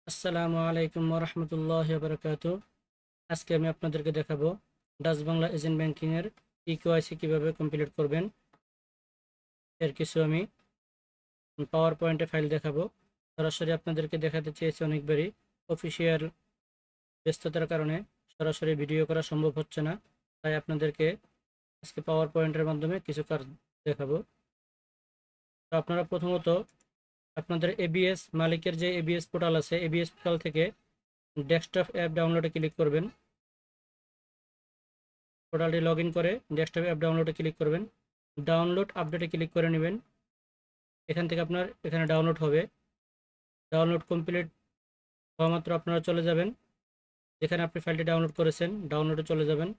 আসসালামু আলাইকুম ওরহমতুল্লাহি বারাকাতু। আজকে আমি আপনাদেরকে দেখাবো ডাচ বাংলা এজেন্ট ব্যাংকিং এর ইকেওয়াইসি কিভাবে কমপ্লিট করবেন। এর কিছু আমি পাওয়ার পয়েন্টে ফাইল দেখাবো। সরাসরি আপনাদেরকে দেখাতে চেয়েছি অনেকবারই, অফিসিয়াল ব্যস্ততার কারণে সরাসরি ভিডিও করা সম্ভব হচ্ছে না, তাই আপনাদেরকে আজকে পাওয়ার পয়েন্টের মাধ্যমে কিছু কাজ দেখাবো। তো আপনারা প্রথমত আপনাদের এবিএস মালিকের যে এবিএস পোর্টাল আছে, এবিএস পোর্টাল থেকে ডেস্কটপ অ্যাপ ডাউনলোডে ক্লিক করবেন। পোর্টালটি লগ ইন করে ডেস্কটপ অ্যাপ ডাউনলোডে ক্লিক করবেন। ডাউনলোড আপডেটে ক্লিক করে নেবেন। এখান থেকে আপনার এখানে ডাউনলোড হবে। ডাউনলোড কমপ্লিট হওয়া মাত্র আপনারা চলে যাবেন যেখানে আপনি ফাইলটি ডাউনলোড করেছেন, ডাউনলোডে চলে যাবেন।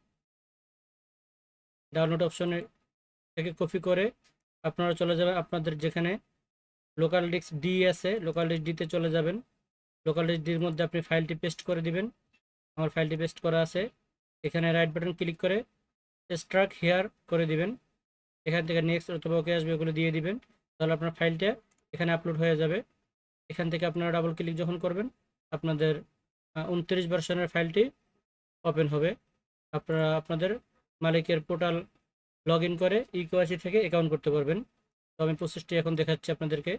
ডাউনলোড অপশনে থেকে কপি করে আপনারা চলে যাবেন আপনাদের যেখানে লোকাল ডিস্ক ডি আছে, লোকাল ডিস্ক ডিতে চলে যাবেন। লোকাল ডিস্ক ডির মধ্যে আপনি ফাইলটি পেস্ট করে দিবেন। আমার ফাইলটি পেস্ট করা আছে। এখানে রাইট বাটন ক্লিক করে এক্সট্রাক্ট হিয়ার করে দিবেন। এখান থেকে নেক্সট অথবা ওকে আসবে, ওগুলো দিয়ে দিবেন। তাহলে আপনার ফাইলটা এখানে আপলোড হয়ে যাবে। এখান থেকে আপনারা ডাবল ক্লিক যখন করবেন আপনাদের 29 ভার্সনের ফাইলটি ওপেন হবে। আপনারা আপনাদের মালিকের পোর্টাল লগ ইন করে ইকেওয়াইসি থেকে অ্যাকাউন্ট করতে পারবেন। তো আমি প্রসেসটি এখন দেখাচ্ছি আপনাদেরকে।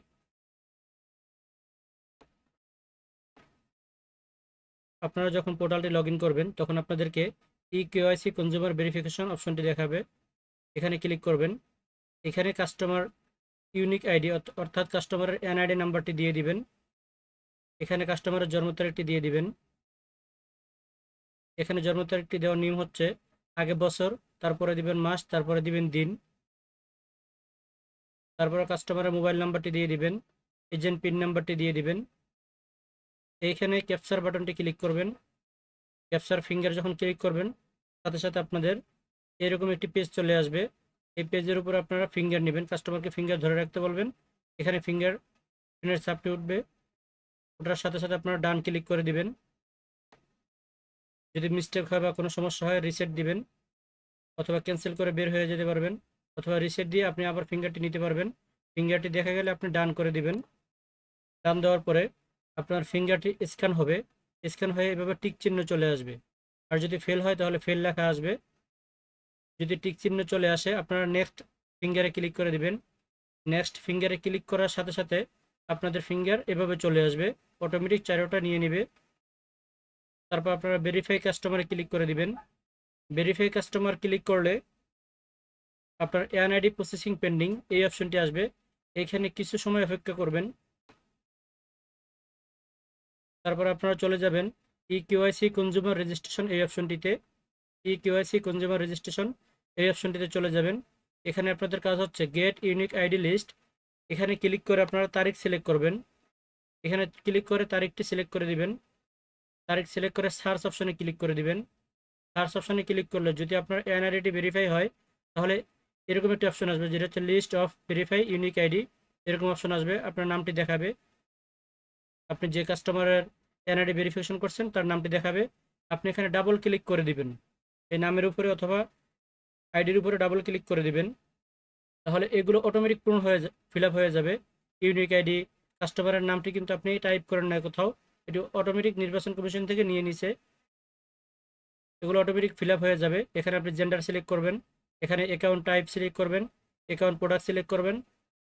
আপনারা যখন পোর্টালটি লগ ইন করবেন তখন আপনাদেরকে ইকেওয়াইসি কনজিউমার ভেরিফিকেশন অপশনটি দেখাবে। এখানে ক্লিক করবেন। এখানে কাস্টমার ইউনিক আইডি অর্থাৎ কাস্টমারের এনআইডি নাম্বারটি দিয়ে দিবেন। এখানে কাস্টমারের জন্ম তারিখটি দিয়ে দিবেন। এখানে জন্ম তারিখটি দেওয়ার নিয়ম হচ্ছে আগে বছর, তারপরে দিবেন মাস, তারপরে দিবেন দিন, তারপরে কাস্টমারের মোবাইল নাম্বারটি দিয়ে দিবেন, এজেন্ট পিন নাম্বারটি দিয়ে দিবেন। এইখানে ক্যাপচার বাটনটি ক্লিক করবেন। ক্যাপচার ফিঙ্গার যখন ক্লিক করবেন সাথে সাথে আপনাদের এরকম একটি পেজ চলে আসবে। এই পেজের উপর আপনারা ফিঙ্গার নেবেন, কাস্টমারকে ফিঙ্গার ধরে রাখতে বলবেন। এখানে ফিঙ্গার প্রিন্টের চাপটি উঠবে, ওটার সাথে সাথে আপনারা ডান ক্লিক করে দিবেন। যদি মিস্টেক হয় বা কোনো সমস্যা হয় রিসেট দিবেন, অথবা ক্যান্সেল করে বের হয়ে যেতে পারবেন, অথবা রিসেট দিয়ে আপনি আবার ফিঙ্গারটি নিতে পারবেন। ফিঙ্গারটি দেখা গেলে আপনি ডান করে দিবেন। ডান দেওয়ার পরে আপনার ফিঙ্গারটি স্ক্যান হবে। স্ক্যান হয়ে এভাবে টিক চিহ্ন চলে আসবে। আর যদি ফেল হয় তাহলে ফেল লেখা আসবে। যদি টিক চিহ্ন চলে আসে আপনারা নেক্সট ফিঙ্গারে ক্লিক করে দিবেন। নেক্সট ফিঙ্গারে ক্লিক করার সাথে সাথে আপনাদের ফিঙ্গার এভাবে চলে আসবে, অটোমেটিক চারোটা নিয়ে নেবে। তারপর আপনারা ভেরিফাই কাস্টমারে ক্লিক করে দিবেন। ভেরিফাই কাস্টমার ক্লিক করলে আপনার এনআইডি প্রসেসিং পেন্ডিং এই অপশনটি আসবে। এখানে কিছু সময় অপেক্ষা করবেন। তারপর আপনারা চলে যাবেন ইকেওয়াইসি কনজিউমার রেজিস্ট্রেশন এই অপশনটিতে। ইকেওয়াইসি কনজিউমার রেজিস্ট্রেশন এই অপশনটিতে চলে যাবেন। এখানে আপনাদের কাজ হচ্ছে গেট ইউনিক আইডি লিস্ট। এখানে ক্লিক করে আপনারা তারিখ সিলেক্ট করবেন। এখানে ক্লিক করে তারিখটি সিলেক্ট করে দিবেন। তারিখ সিলেক্ট করে সার্চ অপশনে ক্লিক করে দিবেন। সার্চ অপশনে ক্লিক করলে যদি আপনার এনআইডিটি ভেরিফাই হয় তাহলে এরকম একটি অপশন আসবে যেটা হচ্ছে list of verify unique ID. এরকম অপশন আসবে, আপনার নামটি দেখাবে। আপনি যে কাস্টমারের এনআইডি ভেরিফিকেশন করছেন তার নামটি দেখাবে। আপনি এখানে ডাবল ক্লিক করে দিবেন এই নামের উপরে অথবা আইডির উপরে ডাবল ক্লিক করে দিবেন। তাহলে এগুলো অটোমেটিক পূরণ হয়ে ফিল আপ হয়ে যাবে। ইউনিক আইডি কাস্টমারের নামটি কিন্তু আপনি টাইপ করেন না কোথাও, এটি অটোমেটিক নির্বাচন কমিশন থেকে নিয়ে নিছে। এগুলো অটোমেটিক ফিল আপ হয়ে যাবে। এখানে আপনি জেন্ডার সিলেক্ট করবেন, এখানে অ্যাকাউন্ট টাইপ সিলেক্ট করবেন, অ্যাকাউন্ট প্রোডাক্ট সিলেক্ট করবেন,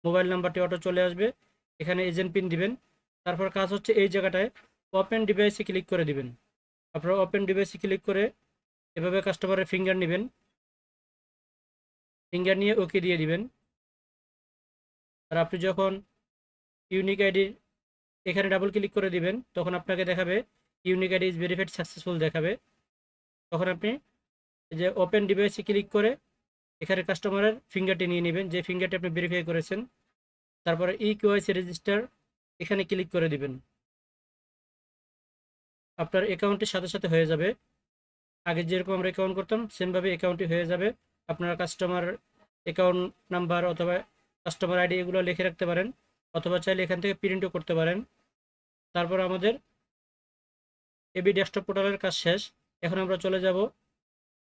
মোবাইল নাম্বারটি অটো চলে আসবে। এখানে এজেন্ট পিন দিবেন। তারপর কাজ হচ্ছে এই জায়গাটায় ওপেন ডিভাইসে ক্লিক করে দিবেন। আপনারা ওপেন ডিভাইসে ক্লিক করে এভাবে কাস্টমারের ফিঙ্গার নেবেন। ফিঙ্গার নিয়ে ওকে দিয়ে দিবেন। আর আপনি যখন ইউনিক আইডির এখানে ডাবল ক্লিক করে দিবেন তখন আপনাকে দেখাবে unique ID is verified successful দেখাবে। তখন আপনি যে ওপেন ডিভাইসে ক্লিক করে এখানে কাস্টমারের ফিঙ্গারটি নিয়ে নেবেন, যে ফিঙ্গারটি আপনি ভেরিফাই করেছেন। তারপরে ইকেওয়াইসি রেজিস্টার এখানে ক্লিক করে দিবেন। আপনার অ্যাকাউন্টের সাথে সাথে হয়ে যাবে। আগে যেরকম আমরা অ্যাকাউন্ট করতাম সেমভাবে অ্যাকাউন্টটি হয়ে যাবে। আপনারা কাস্টমার অ্যাকাউন্ট নাম্বার অথবা কাস্টমার আইডি এগুলো লিখে রাখতে পারেন, অথবা চাইলে এখান থেকে প্রিন্টও করতে পারেন। তারপর আমাদের এবি ডেস্কটপ পোর্টালের কাজ শেষ। এখন আমরা চলে যাব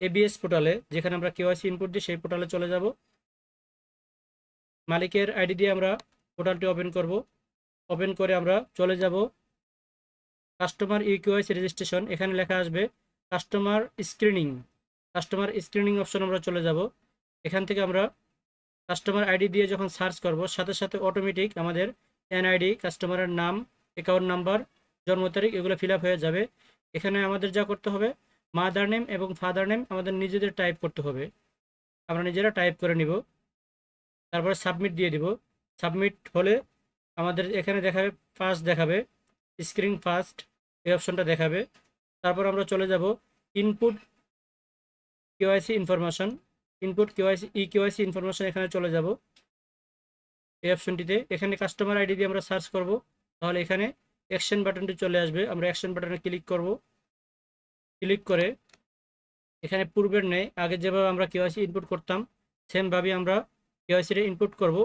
এবিএস পোর্টালে, যেখানে আমরা কেওয়াইসি ইনপুট দিই সেই পোর্টালে চলে যাব। মালিকের আইডি দিয়ে আমরা পোর্টালটি ওপেন করব। ওপেন করে আমরা চলে যাব কাস্টমার ইকিউআইসি রেজিস্ট্রেশন, এখানে লেখা আসবে customer screening. Customer screening option আমরা চলে যাব। এখান থেকে আমরা কাস্টমার আইডি দিয়ে যখন সার্চ করব, সাথে সাথে অটোমেটিক আমাদের এনআইডি, কাস্টমারের নাম, অ্যাকাউন্ট নাম্বার, জন্ম তারিখ এগুলো ফিল আপ হয়ে যাবে। এখানে আমাদের যা করতে হবে, মাদার নেম এবং ফাদার নেম আমাদের নিজেদের টাইপ করতে হবে। আমরা নিজেরা টাইপ করে নিব, তারপরে সাবমিট দিয়ে দিব। সাবমিট হলে আমাদের এখানে দেখাবে, ফার্স্ট দেখাবে, স্ক্রিন ফার্স্ট এই অপশনটা দেখাবে। তারপর আমরা চলে যাব input KYC information. Input KYC EQIC information এখানে চলে যাব এই অপশনটিতে। এখানে কাস্টমার আইডি দিয়ে আমরা সার্চ করব, তাহলে এখানে অ্যাকশন বাটনটি চলে আসবে। আমরা অ্যাকশন বাটনে ক্লিক করব। ক্লিক করে এখানে পূর্বের নেই, আগে যেভাবে আমরা কেওয়াইসি ইনপুট করতাম সেমভাবে আমরা কেওয়াইসিটা ইনপুট করব।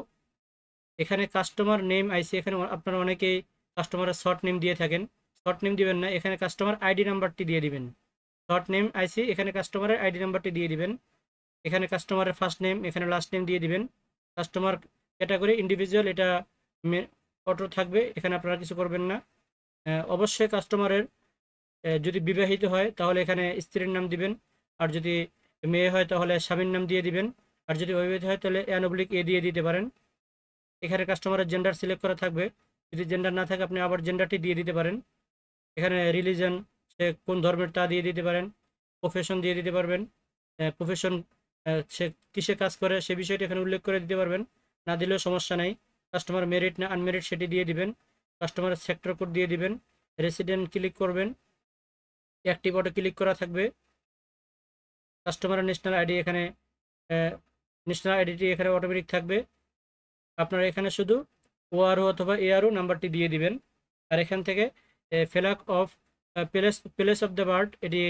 এখানে কাস্টমার নেম আইসি, এখানে আপনারা অনেকেই কাস্টমারের শর্ট নেম দিয়ে থাকেন, শর্ট নেম দিবেন না, এখানে কাস্টমার আইডি নাম্বারটি দিয়ে দিবেন। শর্ট নেম আইসি, এখানে কাস্টমারের আইডি নাম্বারটি দিয়ে দিবেন। এখানে কাস্টমারের ফার্স্ট নেম, এখানে লাস্ট নেম দিয়ে দিবেন। কাস্টমার ক্যাটাগরি ইন্ডিভিজুয়াল, এটা অটো থাকবে, এখানে আপনারা কিছু করবেন না। অবশ্যই কাস্টমারের যদি বিবাহিত হয় তাহলে এখানে স্ত্রীর নাম দিবেন, আর যদি মেয়ে হয় তাহলে স্বামীর নাম দিয়ে দিবেন, আর যদি অবিবাহিত হয় তাহলে এ দিয়ে দিতে পারেন। এখানে কাস্টমারের জেন্ডার সিলেক্ট করা থাকবে, যদি জেন্ডার না থাকে আপনি আবার জেন্ডারটি দিয়ে দিতে পারেন। এখানে রিলিজন, সে কোন ধর্মের তা দিয়ে দিতে পারেন। প্রফেশন দিয়ে দিতে পারবেন, প্রফেশন সে কিসে কাজ করে সে বিষয়টি এখানে উল্লেখ করে দিতে পারবেন, না দিলেও সমস্যা নাই। কাস্টমার মেরিট না আনমেরিট সেটি দিয়ে দিবেন। কাস্টমারের সেক্টর কোড দিয়ে দিবেন। রেসিডেন্ট ক্লিক করবেন, অ্যাক্টিভ অটো ক্লিক করা থাকবে। কাস্টমারের ন্যাশনাল আইডি, এখানে ন্যাশনাল আইডিটি এখানে অটোমেটিক থাকবে। আপনারা এখানে শুধু ওআরও অথবা এআরও নাম্বারটি দিয়ে দিবেন। আর এখান থেকে flag of place of the birth এটি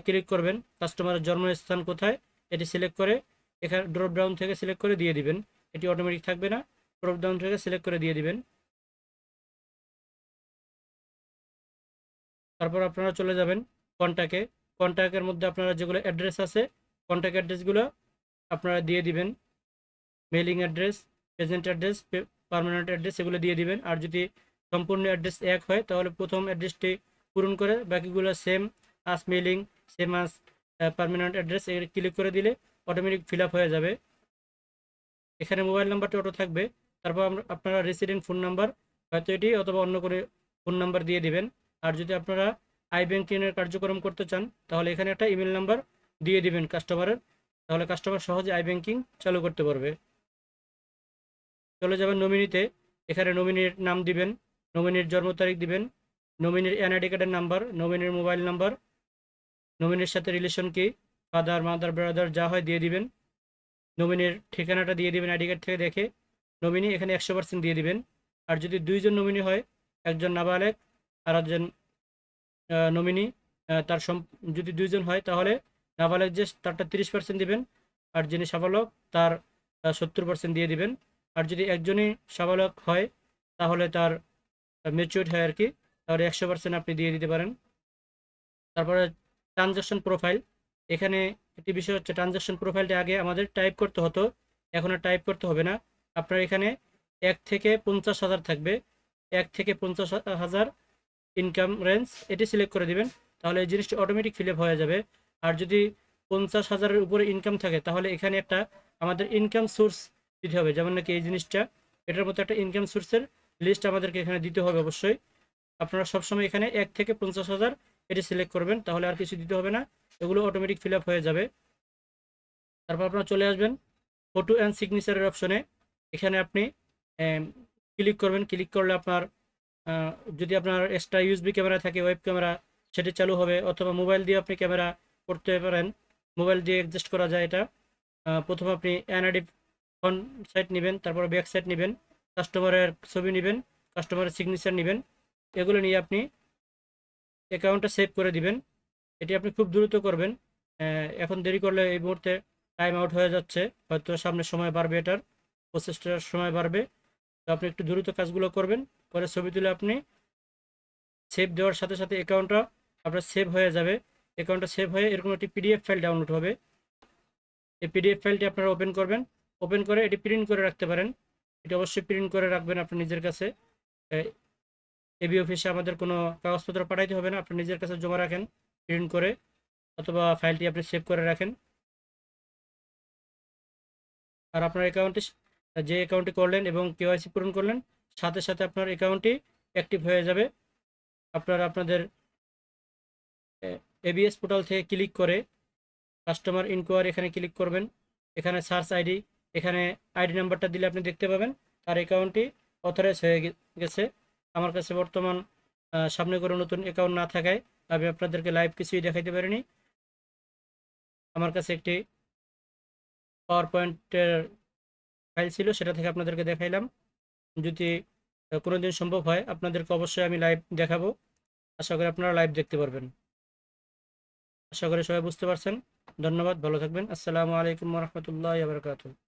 ক্লিক করবেন। কাস্টমারের জন্মস্থান কোথায় এটি সিলেক্ট করে এখানে ড্রপ ডাউন থেকে সিলেক্ট করে দিয়ে দিবেন। এটি অটোমেটিক থাকবে না, ড্রপ ডাউন থেকে সিলেক্ট করে দিয়ে দিবেন। তারপর আপনারা চলে যাবেন কন্ট্যাক্টে। কন্ট্যাক্টের মধ্যে আপনারা যেগুলো অ্যাড্রেস আছে, কন্ট্যাক্ট অ্যাড্রেসগুলো আপনারা দিয়ে দিবেন। Mailing address, present address, permanent address এগুলো দিয়ে দিবেন। আর যদি সম্পূর্ণ অ্যাড্রেস এক হয় তাহলে প্রথম অ্যাড্রেসটি পূরণ করে বাকিগুলো সেম আস মেলিং, সেম আস পার্মানেন্ট অ্যাড্রেস এর ক্লিক করে দিলে অটোমেটিক ফিল আপ হয়ে যাবে। এখানে মোবাইল নাম্বারটি অটো থাকবে। তারপর আপনারা রেসিডেন্ট ফোন নাম্বার হয়তো এটি অথবা অন্য করে ফোন নাম্বার দিয়ে দিবেন। আর যদি আপনারা আই ব্যাংকিংয়ের কার্যক্রম করতে চান তাহলে এখানে একটা ইমেল নাম্বার দিয়ে দিবেন কাস্টমারের, তাহলে কাস্টমার সহজে আই ব্যাংকিং চালু করতে পারবে। চলে যাবেন নমিনিতে। এখানে নমিনির নাম দিবেন, নমিনির জন্ম তারিখ দিবেন, নমিনির এনআইডি কার্ডের নাম্বার, নমিনির মোবাইল নাম্বার, নমিনির সাথে রিলেশন কি, ফাদার মাদার ব্রাদার যা হয় দিয়ে দিবেন। নমিনির ঠিকানাটা দিয়ে দিবেন আইডি কার্ড থেকে দেখে। নমিনি এখানে 100% দিয়ে দিবেন। আর যদি দুইজন নমিনি হয়, একজন নাবালেগ আর একজন নমিনি, তার যদি দুইজন হয় তাহলে নাবালেগ যে তারটা 30% দিবেন, আর যিনি সাবালক তার 70% দিয়ে দিবেন। আর যদি একজনই সাবালক হয় তাহলে তার ম্যাচিউরড হয় আর কি, তাহলে 100% আপনি দিয়ে দিতে পারেন। তারপরে ট্রানজাকশন প্রোফাইল, এখানে একটি বিষয় হচ্ছে ট্রানজাকশন প্রোফাইলটা আগে আমাদের টাইপ করতে হতো, এখন আর টাইপ করতে হবে না। আপনার এখানে 1 থেকে 50,000 থাকবে, 1 থেকে 50,000 ইনকাম রেঞ্জ এটি সিলেক্ট করে দিবেন, তাহলে এই জিনিসটি অটোমেটিক ফিল আপ হয়ে যাবে। আর যদি 50,000-এর উপরে ইনকাম থাকে তাহলে এখানে একটা আমাদের ইনকাম সোর্স দিতে হবে, যেমন নাকি এই জিনিসটা, এটার মতো একটা ইনকাম সোর্সের লিস্ট আমাদেরকে এখানে দিতে হবে অবশ্যই। আপনারা সবসময় এখানে 1 থেকে 50,000 এটি সিলেক্ট করবেন, তাহলে আর কিছু দিতে হবে না, এগুলো অটোমেটিক ফিল আপ হয়ে যাবে। তারপর আপনারা চলে আসবেন ফটো অ্যান্ড সিগনেচারের অপশনে। এখানে আপনি ক্লিক করবেন। ক্লিক করলে আপনার যদি আপনার এক্সট্রা ইউএসবি ক্যামেরা থাকে, ওয়েব ক্যামেরা, সেটি চালু হবে, অথবা মোবাইল দিয়ে আপনি ক্যামেরা করতে পারেন, মোবাইল দিয়ে অ্যাডজাস্ট করা যায় এটা। প্রথমে আপনি এনআইডি ফ্রন্ট সাইড নেবেন, তারপর ব্যাক সাইড নেবেন, কাস্টমারের ছবি নেবেন, কাস্টমারের সিগনেচার নেবেন, এগুলো নিয়ে আপনি অ্যাকাউন্টটা সেভ করে দিবেন। এটি আপনি খুব দ্রুত করবেন, এখন দেরি করলে এই মুহূর্তে টাইম আউট হয়ে যাচ্ছে, হয়তো সামনের সময় বাড়বে, এটার প্রসেসটার সময় বাড়বে। তো আপনি একটু দ্রুত কাজগুলো করবেন, পরে ছবি তুলে আপনি সেভ দেওয়ার সাথে সাথে অ্যাকাউন্টটা আপনার সেভ হয়ে যাবে। অ্যাকাউন্টটা সেভ হয়ে এরকম একটি পিডিএফ ফাইল ডাউনলোড হবে। এই পিডিএফ ফাইলটি আপনারা ওপেন করবেন, ওপেন করে এটি প্রিন্ট করে রাখতে পারেন। এটি অবশ্যই প্রিন্ট করে রাখবেন আপনার নিজের কাছে। এবি অফিসে আমাদের কোনো কাগজপত্র পাঠাইতে হবে না, আপনি নিজের কাছে জমা রাখেন প্রিন্ট করে, অথবা ফাইলটি আপনি সেভ করে রাখেন। আর আপনার অ্যাকাউন্টটি, যে অ্যাকাউন্টটি করলেন এবং কেওয়াইসি পূরণ করলেন, সাথে সাথে আপনার অ্যাকাউন্টটি অ্যাক্টিভ হয়ে যাবে। আপনারা আপনাদের এবিএস পোর্টাল থেকে ক্লিক করে কাস্টমার ইনকোয়ারি এখানে ক্লিক করবেন। এখানে সার্চ আইডি, এখানে আইডি নাম্বারটা দিলে আপনি দেখতে পাবেন তার অ্যাকাউন্টটি অথরাইজ হয়ে গেছে। আমার কাছে বর্তমান সামনে করে নতুন অ্যাকাউন্ট না থাকায় আমি আপনাদেরকে লাইভ কিছুই দেখাইতে পারিনি। আমার কাছে একটি পাওয়ার পয়েন্টের ফাইল ছিল, সেটা থেকে আপনাদেরকে দেখাইলাম। যদি কোনোদিন সম্ভব হয় আপনাদেরকে অবশ্যই আমি লাইভ দেখাবো। আশা করি আপনারা লাইভ দেখতে পারবেন। আশা করি সবাই বুঝতে পারছেন। ধন্যবাদ, ভালো থাকবেন। আসসালামু আলাইকুম ওয়া রাহমাতুল্লাহি ওয়া বারাকাতুহু।